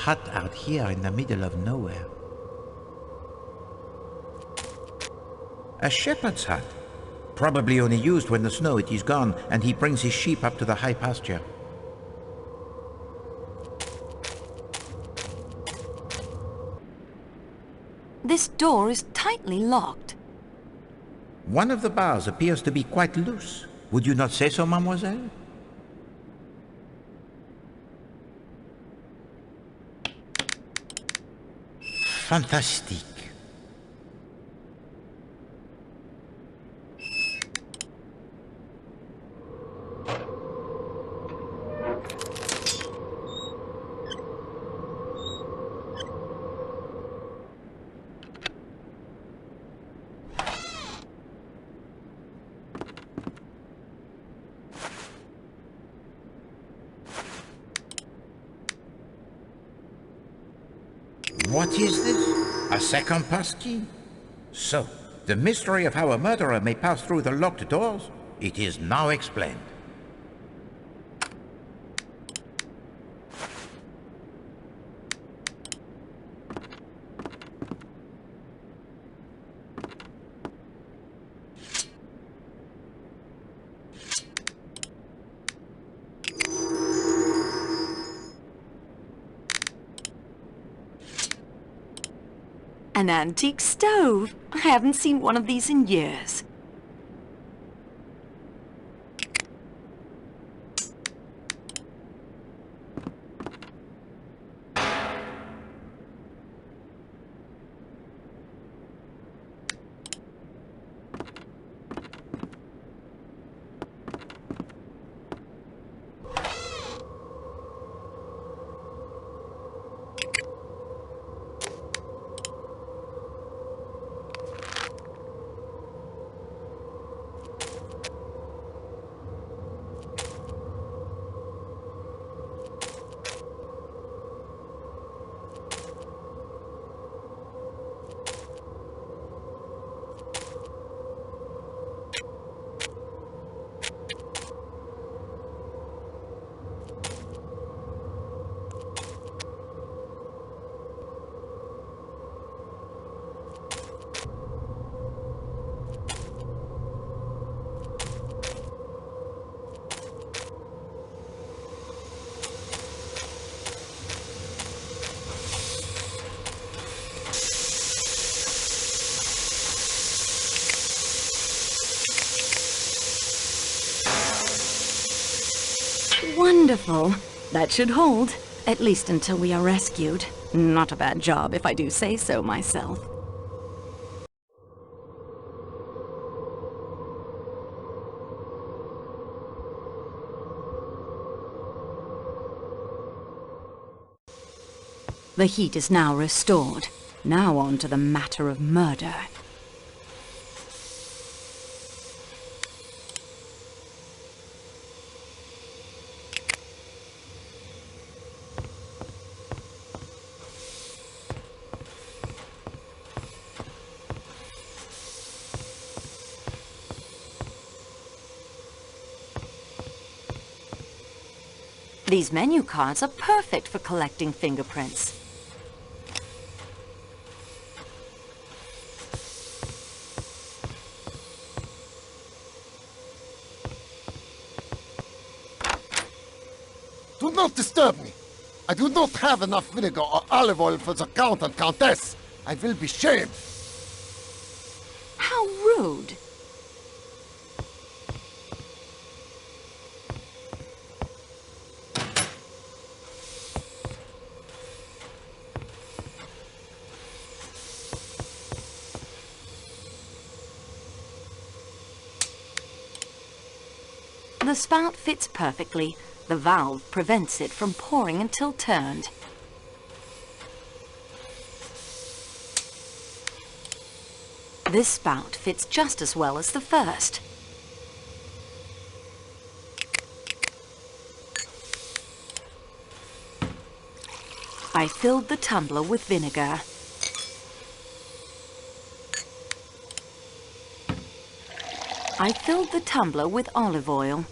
hut out here in the middle of nowhere. A shepherd's hut. Probably only used when the snow it is gone and he brings his sheep up to the high pasture. This door is tightly locked. One of the bars appears to be quite loose. Would you not say so, mademoiselle? Fantastique. What is this? A second passkey? So, the mystery of how a murderer may pass through the locked doors, it is now explained. An antique stove. I haven't seen one of these in years. Wonderful. That should hold, at least until we are rescued. Not a bad job, if I do say so myself. The heat is now restored. Now on to the matter of murder. These menu cards are perfect for collecting fingerprints. Do not disturb me. I do not have enough vinegar or olive oil for the Count and Countess. I will be shamed. How rude. The spout fits perfectly. The valve prevents it from pouring until turned. This spout fits just as well as the first. I filled the tumbler with vinegar. I filled the tumbler with olive oil.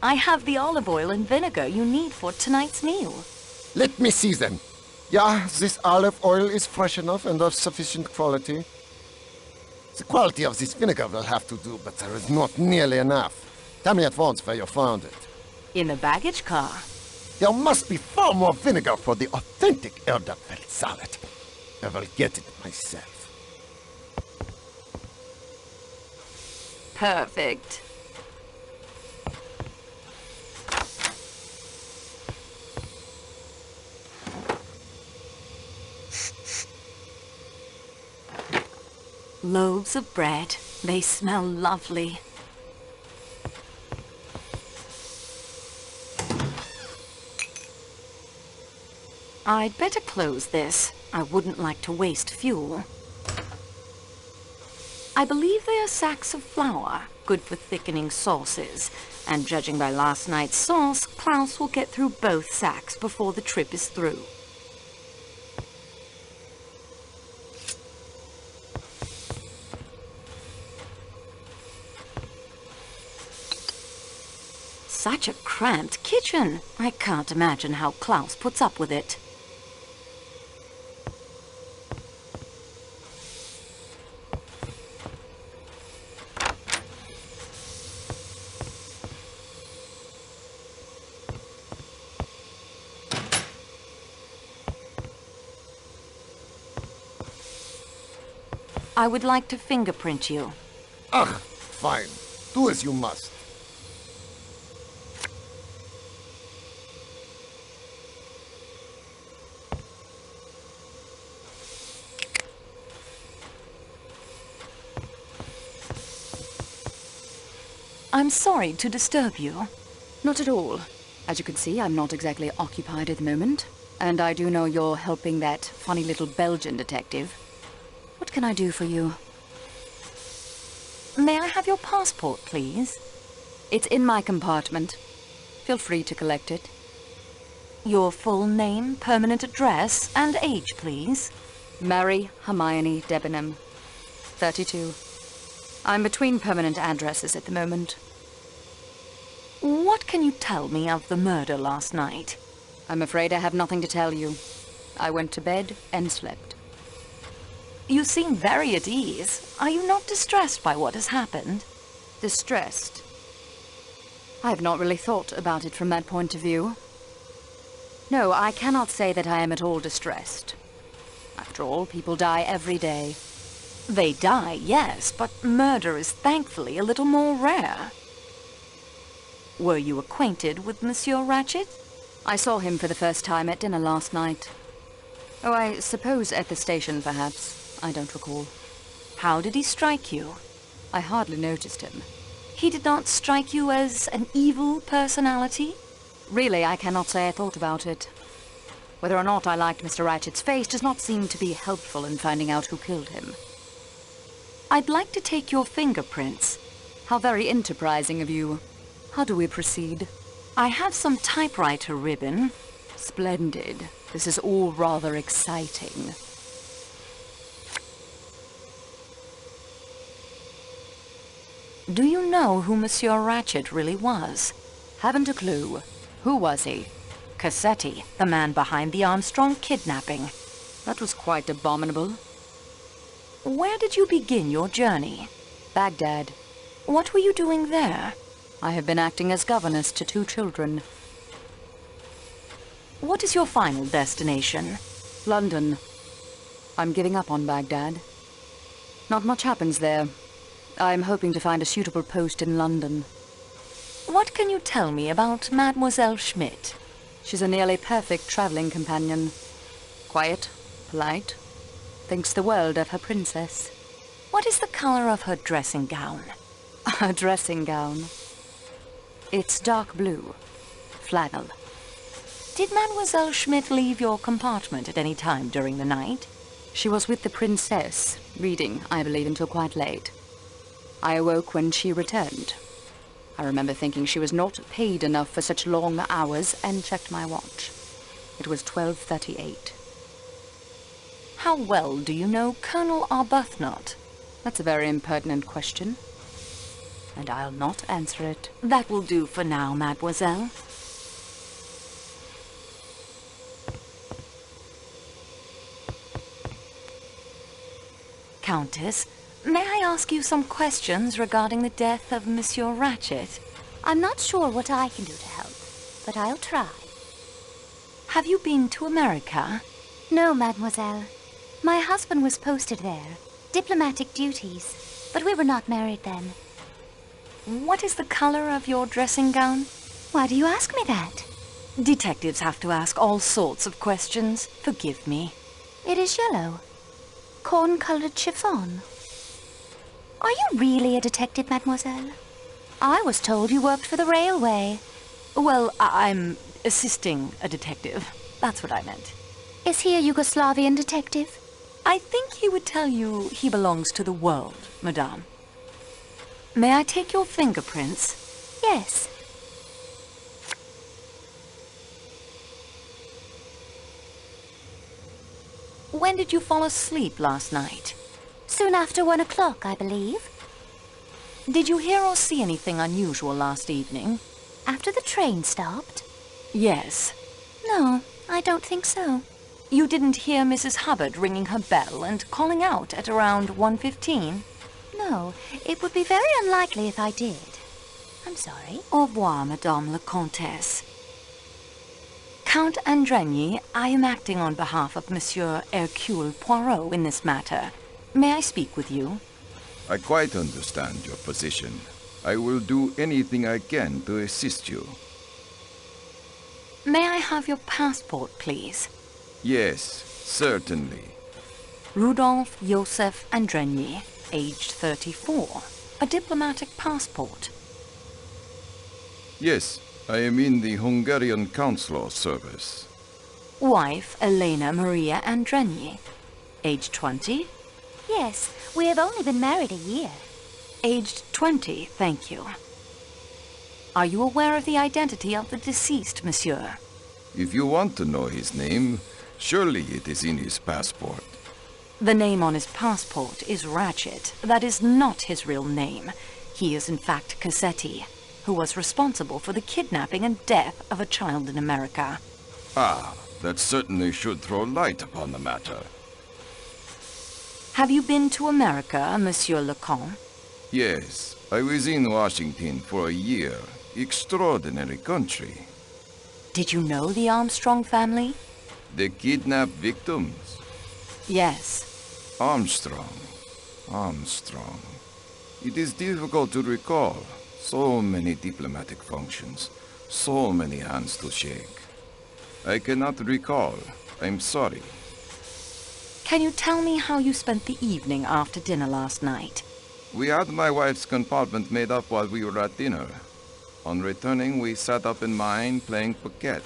I have the olive oil and vinegar you need for tonight's meal. Let me see then. Yeah, this olive oil is fresh enough and of sufficient quality. The quality of this vinegar will have to do, but there is not nearly enough. Tell me at once where you found it. In the baggage car. There must be far more vinegar for the authentic Erdapfel salad. I will get it myself. Perfect. Loaves of bread. They smell lovely. I'd better close this. I wouldn't like to waste fuel. I believe they are sacks of flour, good for thickening sauces. And judging by last night's sauce, Klaus will get through both sacks before the trip is through. Such a cramped kitchen. I can't imagine how Klaus puts up with it. I would like to fingerprint you. Ugh, fine. Do as you must. I'm sorry to disturb you. Not at all. As you can see, I'm not exactly occupied at the moment. And I do know you're helping that funny little Belgian detective. What can I do for you? May I have your passport, please? It's in my compartment. Feel free to collect it. Your full name, permanent address, and age, please. Mary Hermione Debenham. 32. I'm between permanent addresses at the moment. What can you tell me of the murder last night? I'm afraid I have nothing to tell you. I went to bed and slept. You seem very at ease. Are you not distressed by what has happened? Distressed? I have not really thought about it from that point of view. No, I cannot say that I am at all distressed. After all, people die every day. They die, yes, but murder is thankfully a little more rare. Were you acquainted with Monsieur Ratchet? I saw him for the first time at dinner last night. Oh, I suppose at the station, perhaps. I don't recall. How did he strike you? I hardly noticed him. He did not strike you as an evil personality? Really, I cannot say I thought about it. Whether or not I liked Mr. Ratchet's face does not seem to be helpful in finding out who killed him. I'd like to take your fingerprints. How very enterprising of you. How do we proceed? I have some typewriter ribbon. Splendid. This is all rather exciting. Do you know who Monsieur Ratchet really was? Haven't a clue. Who was he? Cassetti, the man behind the Armstrong kidnapping. That was quite abominable. Where did you begin your journey? Baghdad. What were you doing there? I have been acting as governess to 2 children. What is your final destination? London. I'm giving up on Baghdad. Not much happens there. I'm hoping to find a suitable post in London. What can you tell me about Mademoiselle Schmidt? She's a nearly perfect traveling companion. Quiet, polite, thinks the world of her princess. What is the color of her dressing gown? Her dressing gown. It's dark blue. Flannel. Did Mademoiselle Schmidt leave your compartment at any time during the night? She was with the princess, reading, I believe, until quite late. I awoke when she returned. I remember thinking she was not paid enough for such long hours and checked my watch. It was 12:38. How well do you know Colonel Arbuthnot? That's a very impertinent question. and I'll not answer it. That will do for now, mademoiselle. Countess, may I ask you some questions regarding the death of Monsieur Ratchet? I'm not sure what I can do to help, but I'll try. Have you been to America? No, mademoiselle. My husband was posted there. Diplomatic duties. But we were not married then. What is the color of your dressing gown? Why do you ask me that? Detectives have to ask all sorts of questions. Forgive me. It is yellow. Corn-colored chiffon. Are you really a detective, mademoiselle? I was told you worked for the railway. Well, I'm assisting a detective. That's what I meant. Is he a Yugoslavian detective? I think he would tell you he belongs to the world, madame. May I take your fingerprints? Yes. When did you fall asleep last night? Soon after 1 o'clock, I believe. Did you hear or see anything unusual last evening? After the train stopped? Yes. No, I don't think so. You didn't hear Mrs. Hubbard ringing her bell and calling out at around 1:15? No, it would be very unlikely if I did. I'm sorry. Au revoir, Madame la Comtesse. Count Andrigny, I am acting on behalf of Monsieur Hercule Poirot in this matter. May I speak with you? I quite understand your position. I will do anything I can to assist you. May I have your passport, please? Yes, certainly. Rudolph Joseph Andrigny, aged 34. A diplomatic passport. Yes, I am in the Hungarian consular service. Wife, Elena Maria Andrigny. Age 20? Yes, we have only been married a year. Aged 20, thank you. Are you aware of the identity of the deceased, monsieur? If you want to know his name, surely it is in his passport. The name on his passport is Ratchet. That is not his real name. He is in fact Cassetti, who was responsible for the kidnapping and death of a child in America. Ah, that certainly should throw light upon the matter. Have you been to America, Monsieur Leconte? Yes, I was in Washington for a year. Extraordinary country. Did you know the Armstrong family? The kidnapped victims. Yes. Armstrong. It is difficult to recall. So many diplomatic functions. So many hands to shake. I cannot recall. I'm sorry. Can you tell me how you spent the evening after dinner last night? We had my wife's compartment made up while we were at dinner. On returning, we sat up in mine playing piquet.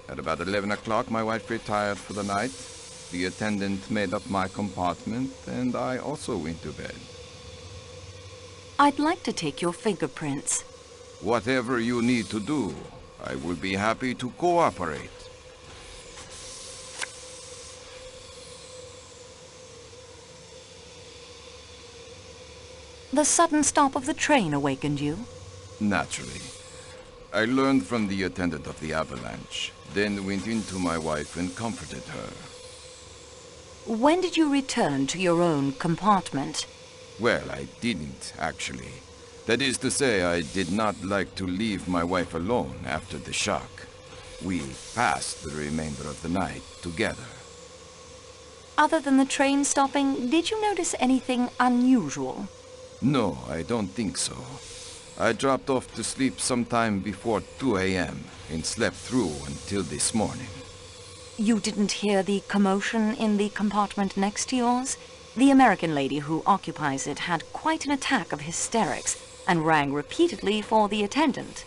At about 11 o'clock, my wife retired for the night. The attendant made up my compartment, and I also went to bed. I'd like to take your fingerprints. Whatever you need to do, I will be happy to cooperate. The sudden stop of the train awakened you? Naturally. I learned from the attendant of the avalanche, then went in to my wife and comforted her. When did you return to your own compartment? Well, I didn't, actually. That is to say, I did not like to leave my wife alone after the shock. We passed the remainder of the night together. Other than the train stopping, did you notice anything unusual? No, I don't think so. I dropped off to sleep sometime before 2 a.m. and slept through until this morning. You didn't hear the commotion in the compartment next to yours? The American lady who occupies it had quite an attack of hysterics and rang repeatedly for the attendant.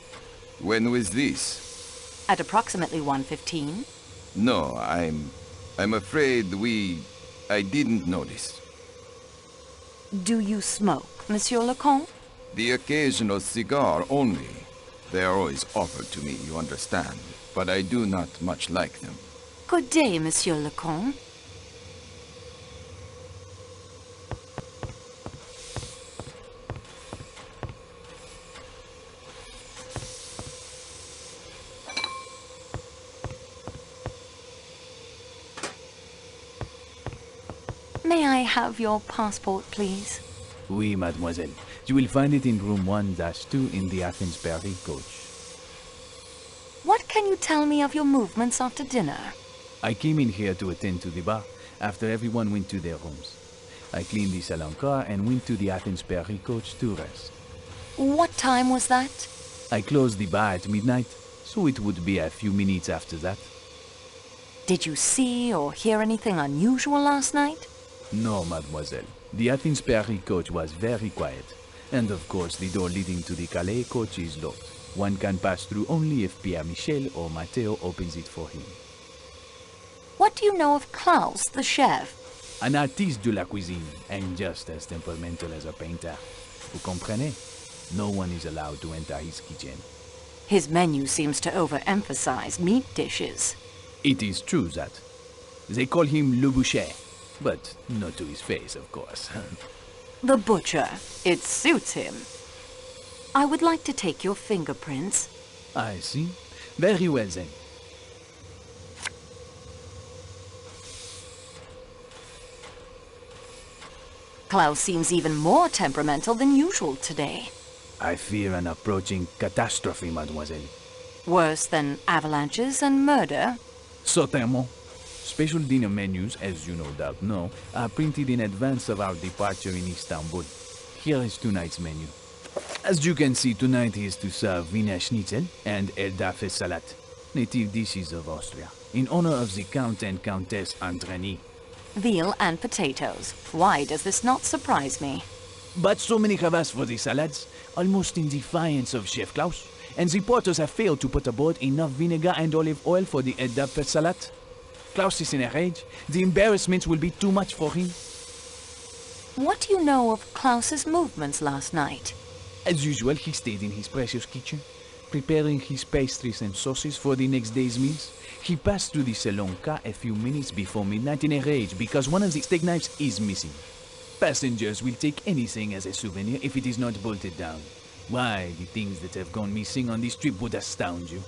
When was this? At approximately 1:15. No, I'm afraid I didn't notice. Do you smoke, Monsieur Leconte? The occasional cigar only. They are always offered to me, you understand, but I do not much like them. Good day, Monsieur Leconte. May I have your passport, please? Oui, mademoiselle. You will find it in room 1-2 in the Athens Paris coach. What can you tell me of your movements after dinner? I came in here to attend to the bar after everyone went to their rooms. I cleaned the salon car and went to the Athens Paris coach to rest. What time was that? I closed the bar at midnight, so it would be a few minutes after that. Did you see or hear anything unusual last night? No, mademoiselle. The Athens Paris coach was very quiet. And of course, the door leading to the Calais coach is locked. One can pass through only if Pierre Michel or Matteo opens it for him. What do you know of Klaus, the chef? An artiste de la cuisine, and just as temperamental as a painter. Vous comprenez? No one is allowed to enter his kitchen. His menu seems to overemphasize meat dishes. It is true that. They call him Le Boucher, but not to his face, of course. The butcher. It suits him. I would like to take your fingerprints. I see. Very well then. Klaus seems even more temperamental than usual today. I fear an approaching catastrophe, mademoiselle. Worse than avalanches and murder? Certainement. Special dinner menus, as you no doubt know, are printed in advance of our departure in Istanbul. Here is tonight's menu. As you can see, tonight is to serve Wiener Schnitzel and Eldafe Salat, native dishes of Austria, in honor of the Count and Countess Andreni. Veal and potatoes. Why does this not surprise me? But so many have asked for the salads, almost in defiance of Chef Klaus, and the porters have failed to put aboard enough vinegar and olive oil for the Eldafe Salat. Klaus is in a rage. The embarrassment will be too much for him. What do you know of Klaus's movements last night? As usual, he stayed in his precious kitchen, preparing his pastries and sauces for the next day's meals. He passed through the salon car a few minutes before midnight in a rage because one of the steak knives is missing. Passengers will take anything as a souvenir if it is not bolted down. Why, the things that have gone missing on this trip would astound you.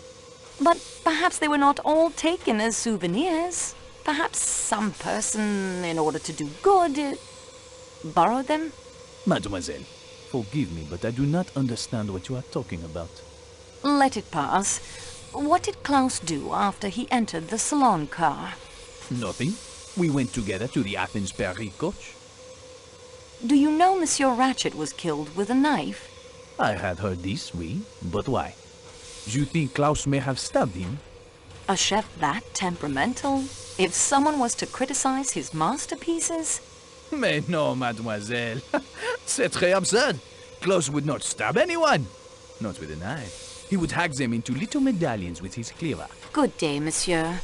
But perhaps they were not all taken as souvenirs. Perhaps some person, in order to do good, borrowed them? Mademoiselle, forgive me, but I do not understand what you are talking about. Let it pass. What did Klaus do after he entered the salon car? Nothing. We went together to the Athens Paris coach. Do you know Monsieur Ratchet was killed with a knife? I had heard this, oui, but why? Do you think Klaus may have stabbed him? A chef that temperamental? If someone was to criticize his masterpieces? Mais non, mademoiselle. C'est très absurd. Klaus would not stab anyone. Not with a knife. He would hack them into little medallions with his cleaver. Good day, monsieur.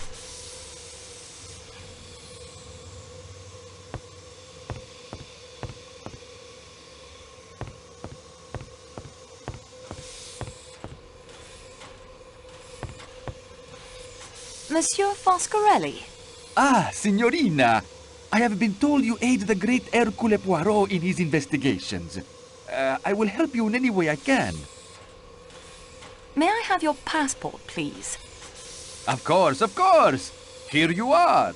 Monsieur Foscarelli. Ah, signorina! I have been told you aid the great Hercule Poirot in his investigations. I will help you in any way I can. May I have your passport, please? Of course, of course! Here you are!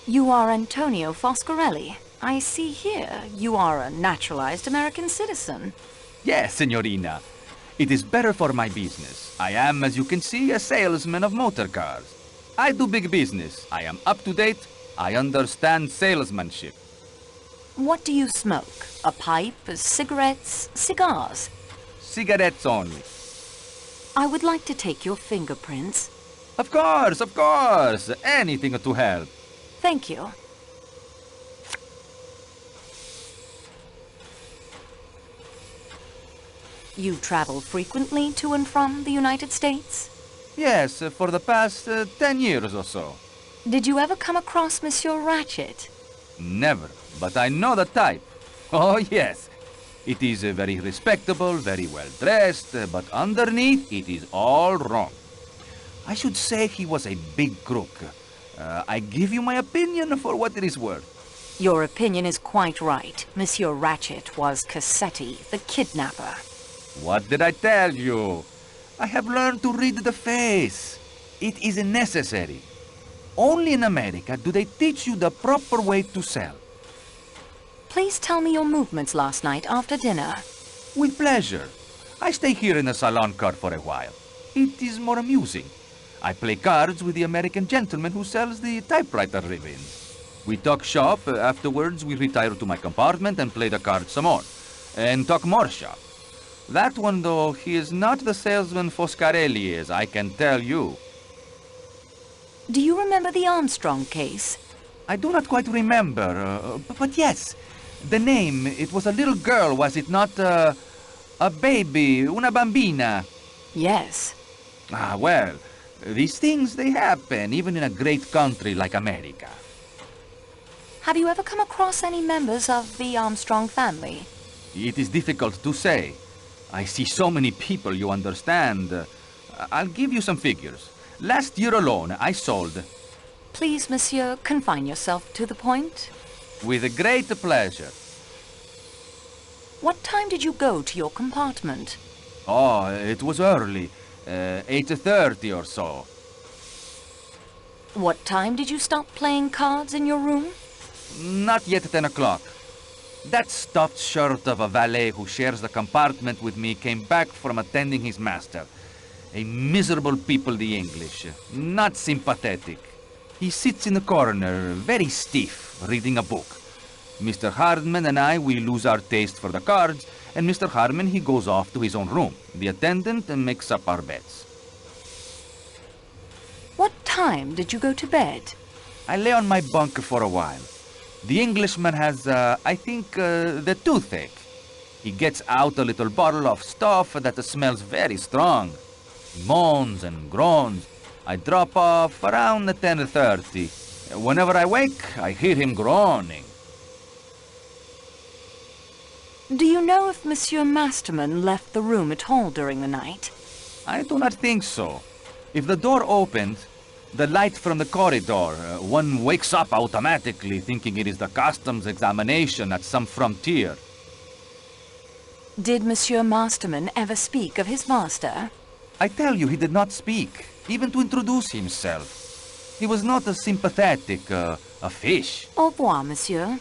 You are Antonio Foscarelli. I see here you are a naturalized American citizen. Yes, signorina. It is better for my business. I am, as you can see, a salesman of motor cars. I do big business. I am up to date. I understand salesmanship. What do you smoke? A pipe, cigarettes, cigars? Cigarettes only. I would like to take your fingerprints. Of course, of course. Anything to help. Thank you. You travel frequently to and from the United States? Yes, for the past 10 years or so. Did you ever come across Monsieur Ratchet? Never, but I know the type. Oh, yes. It is very respectable, very well dressed, but underneath it is all wrong. I should say he was a big crook. I give you my opinion for what it is worth. Your opinion is quite right. Monsieur Ratchet was Cassetti, the kidnapper. What did I tell you? I have learned to read the face. It is necessary. Only in America do they teach you the proper way to sell. Please tell me your movements last night after dinner. With pleasure. I stay here in the salon car for a while. It is more amusing. I play cards with the American gentleman who sells the typewriter ribbons. We talk shop. Afterwards, we retire to my compartment and play the cards some more. And talk more shop. That one, though, he is not the salesman Foscarelli is, I can tell you. Do you remember the Armstrong case? I do not quite remember, but yes. The name, it was a little girl, was it not? A baby, una bambina. Yes. Ah, well, these things, they happen, even in a great country like America. Have you ever come across any members of the Armstrong family? It is difficult to say. I see so many people, you understand. I'll give you some figures. Last year alone, I sold... Please, monsieur, confine yourself to the point. With great pleasure. What time did you go to your compartment? Oh, it was early. 8:30 or so. What time did you stop playing cards in your room? Not yet 10 o'clock. That stuffed shirt of a valet who shares the compartment with me came back from attending his master. A miserable people, the English. Not sympathetic. He sits in the corner, very stiff, reading a book. Mr. Hardman and I, we lose our taste for the cards, and Mr. Hardman, he goes off to his own room. The attendant makes up our beds. What time did you go to bed? I lay on my bunk for a while. The Englishman has, I think, the toothache. He gets out a little bottle of stuff that smells very strong. He moans and groans. I drop off around 10:30. Whenever I wake, I hear him groaning. Do you know if Monsieur Masterman left the room at all during the night? I do not think so. If the door opened, the light from the corridor, one wakes up automatically thinking it is the customs examination at some frontier. Did Monsieur Masterman ever speak of his master? I tell you, he did not speak, even to introduce himself. He was not as sympathetic, a fish. Au revoir, monsieur.